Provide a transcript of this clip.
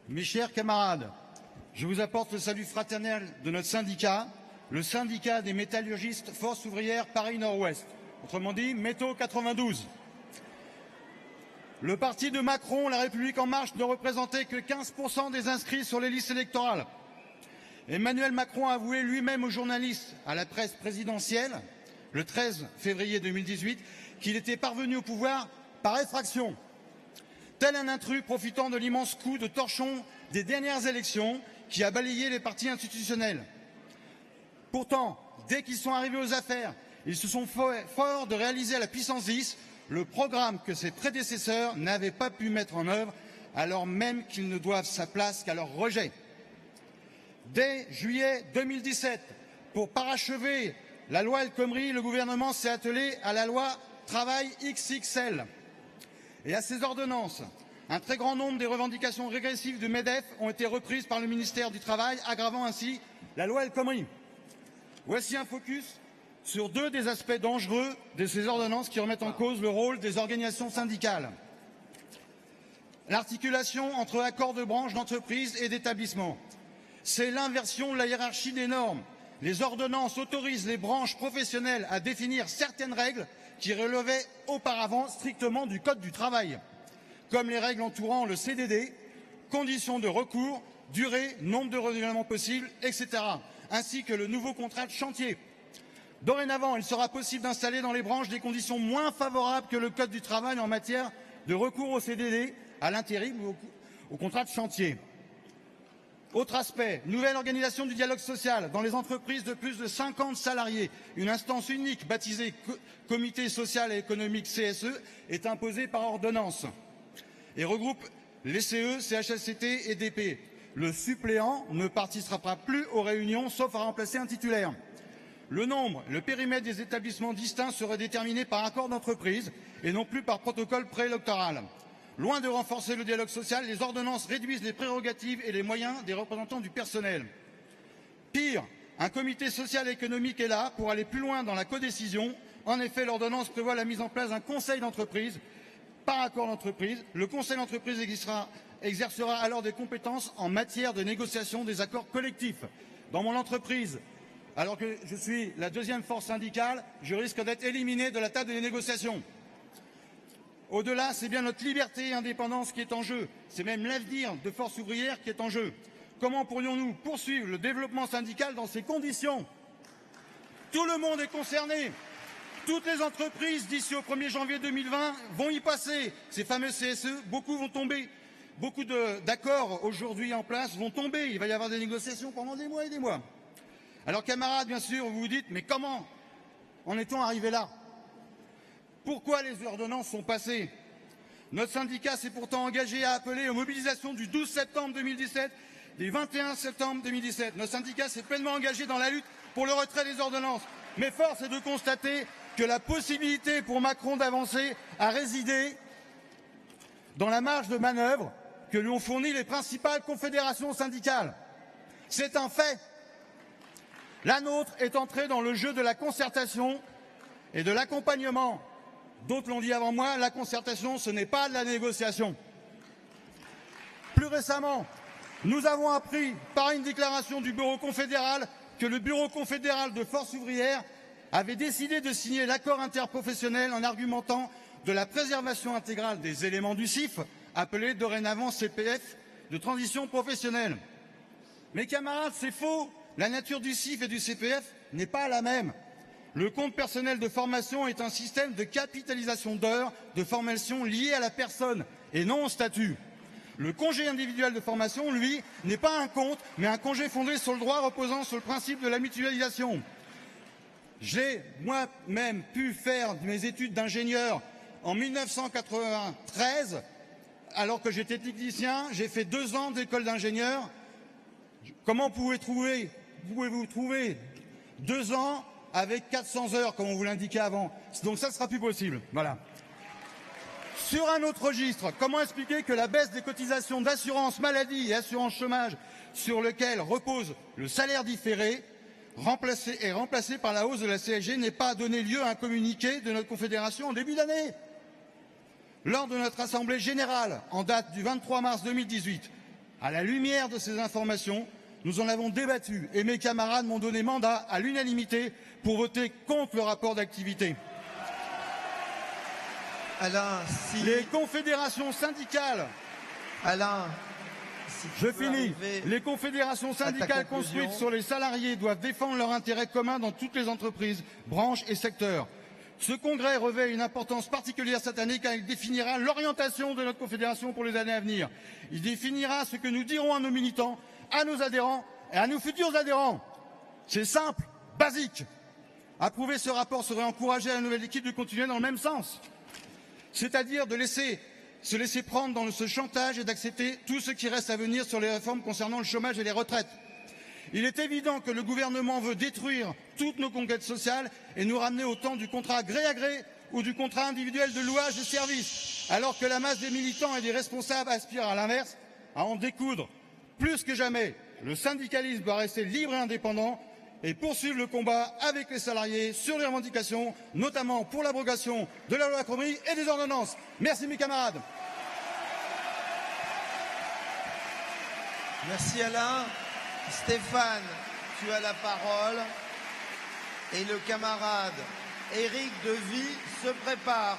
Mes chers camarades, je vous apporte le salut fraternel de notre syndicat, le syndicat des métallurgistes Force ouvrière Paris Nord-Ouest, autrement dit Métaux 92. Le parti de Macron, La République En Marche, ne représentait que 15% des inscrits sur les listes électorales. Emmanuel Macron a avoué lui-même aux journalistes, à la presse présidentielle, le 13 février 2018, qu'il était parvenu au pouvoir par effraction. Tel un intrus profitant de l'immense coup de torchon des dernières élections qui a balayé les partis institutionnels. Pourtant, dès qu'ils sont arrivés aux affaires, ils se sont forts de réaliser à la puissance 10 le programme que ses prédécesseurs n'avaient pas pu mettre en œuvre, alors même qu'ils ne doivent sa place qu'à leur rejet. Dès juillet 2017, pour parachever la loi El Khomri, le gouvernement s'est attelé à la loi Travail XXL et à ses ordonnances. Un très grand nombre des revendications régressives du MEDEF ont été reprises par le ministère du Travail, aggravant ainsi la loi El Khomri. Voici un focus sur deux des aspects dangereux de ces ordonnances qui remettent en cause le rôle des organisations syndicales. L'articulation entre accords de branche, d'entreprise et d'établissement. C'est l'inversion de la hiérarchie des normes. Les ordonnances autorisent les branches professionnelles à définir certaines règles qui relevaient auparavant strictement du Code du travail, comme les règles entourant le CDD, conditions de recours, durée, nombre de renouvellements possibles, etc., ainsi que le nouveau contrat de chantier. Dorénavant, il sera possible d'installer dans les branches des conditions moins favorables que le Code du travail en matière de recours au CDD, à l'intérim ou au contrat de chantier. Autre aspect, nouvelle organisation du dialogue social dans les entreprises de plus de 50 salariés. Une instance unique baptisée Comité social et économique CSE est imposée par ordonnance et regroupe les CE, CHSCT et DP. Le suppléant ne participera plus aux réunions sauf à remplacer un titulaire. Le nombre, le périmètre des établissements distincts seraient déterminés par accord d'entreprise et non plus par protocole préélectoral. Loin de renforcer le dialogue social, les ordonnances réduisent les prérogatives et les moyens des représentants du personnel. Pire, un comité social et économique est là pour aller plus loin dans la codécision. En effet, l'ordonnance prévoit la mise en place d'un conseil d'entreprise par accord d'entreprise. Le conseil d'entreprise exercera alors des compétences en matière de négociation des accords collectifs. Dans mon entreprise, alors que je suis la deuxième force syndicale, je risque d'être éliminé de la table des négociations. Au-delà, c'est bien notre liberté et indépendance qui est en jeu. C'est même l'avenir de Force ouvrière qui est en jeu. Comment pourrions-nous poursuivre le développement syndical dans ces conditions? Tout le monde est concerné. Toutes les entreprises d'ici au 1er janvier 2020 vont y passer. Ces fameux CSE, beaucoup vont tomber. Beaucoup d'accords aujourd'hui en place vont tomber. Il va y avoir des négociations pendant des mois et des mois. Alors camarades, bien sûr, vous vous dites, mais comment en est-on arrivé là? Pourquoi les ordonnances sont passées? Notre syndicat s'est pourtant engagé à appeler aux mobilisations du 12 septembre 2017, du 21 septembre 2017. Notre syndicat s'est pleinement engagé dans la lutte pour le retrait des ordonnances. Mais force est de constater que la possibilité pour Macron d'avancer a résidé dans la marge de manœuvre que lui ont fournie les principales confédérations syndicales. C'est un fait. La nôtre est entrée dans le jeu de la concertation et de l'accompagnement. D'autres l'ont dit avant moi, la concertation, ce n'est pas de la négociation. Plus récemment, nous avons appris par une déclaration du bureau confédéral que le bureau confédéral de Force ouvrière avait décidé de signer l'accord interprofessionnel en argumentant de la préservation intégrale des éléments du CIF, appelé dorénavant CPF, de transition professionnelle. Mes camarades, c'est faux. La nature du CIF et du CPF n'est pas la même. Le compte personnel de formation est un système de capitalisation d'heures de formation lié à la personne et non au statut. Le congé individuel de formation, lui, n'est pas un compte, mais un congé fondé sur le droit reposant sur le principe de la mutualisation. J'ai moi-même pu faire mes études d'ingénieur en 1993, alors que j'étais technicien. J'ai fait 2 ans d'école d'ingénieur. Comment pouvez-vous trouver 2 ans avec 400 heures, comme on vous l'indiquait avant? Donc ça ne sera plus possible. Voilà. Sur un autre registre, comment expliquer que la baisse des cotisations d'assurance maladie et assurance chômage, sur lequel repose le salaire différé, remplacé par la hausse de la CSG, n'ait pas donné lieu à un communiqué de notre confédération en début d'année? Lors de notre assemblée générale, en date du 23 mars 2018, À la lumière de ces informations, nous en avons débattu et mes camarades m'ont donné mandat à l'unanimité pour voter contre le rapport d'activité. Alain, si... Les confédérations syndicales... Alain, si Je finis. Les confédérations syndicales construites sur les salariés doivent défendre leurs intérêts communs dans toutes les entreprises, branches et secteurs. Ce congrès revêt une importance particulière cette année car il définira l'orientation de notre confédération pour les années à venir. Il définira ce que nous dirons à nos militants, à nos adhérents et à nos futurs adhérents. C'est simple, basique. Approuver ce rapport serait encourager la nouvelle équipe de continuer dans le même sens. C'est-à-dire de se laisser prendre dans ce chantage et d'accepter tout ce qui reste à venir sur les réformes concernant le chômage et les retraites. Il est évident que le gouvernement veut détruire toutes nos conquêtes sociales et nous ramener au temps du contrat gré à gré ou du contrat individuel de louage de service, alors que la masse des militants et des responsables aspire à l'inverse, à en découdre. Plus que jamais, le syndicalisme doit rester libre et indépendant et poursuivre le combat avec les salariés sur les revendications, notamment pour l'abrogation de la loi El Khomri et des ordonnances. Merci mes camarades. Merci Alain. Stéphane, tu as la parole. Et le camarade Éric Devy se prépare.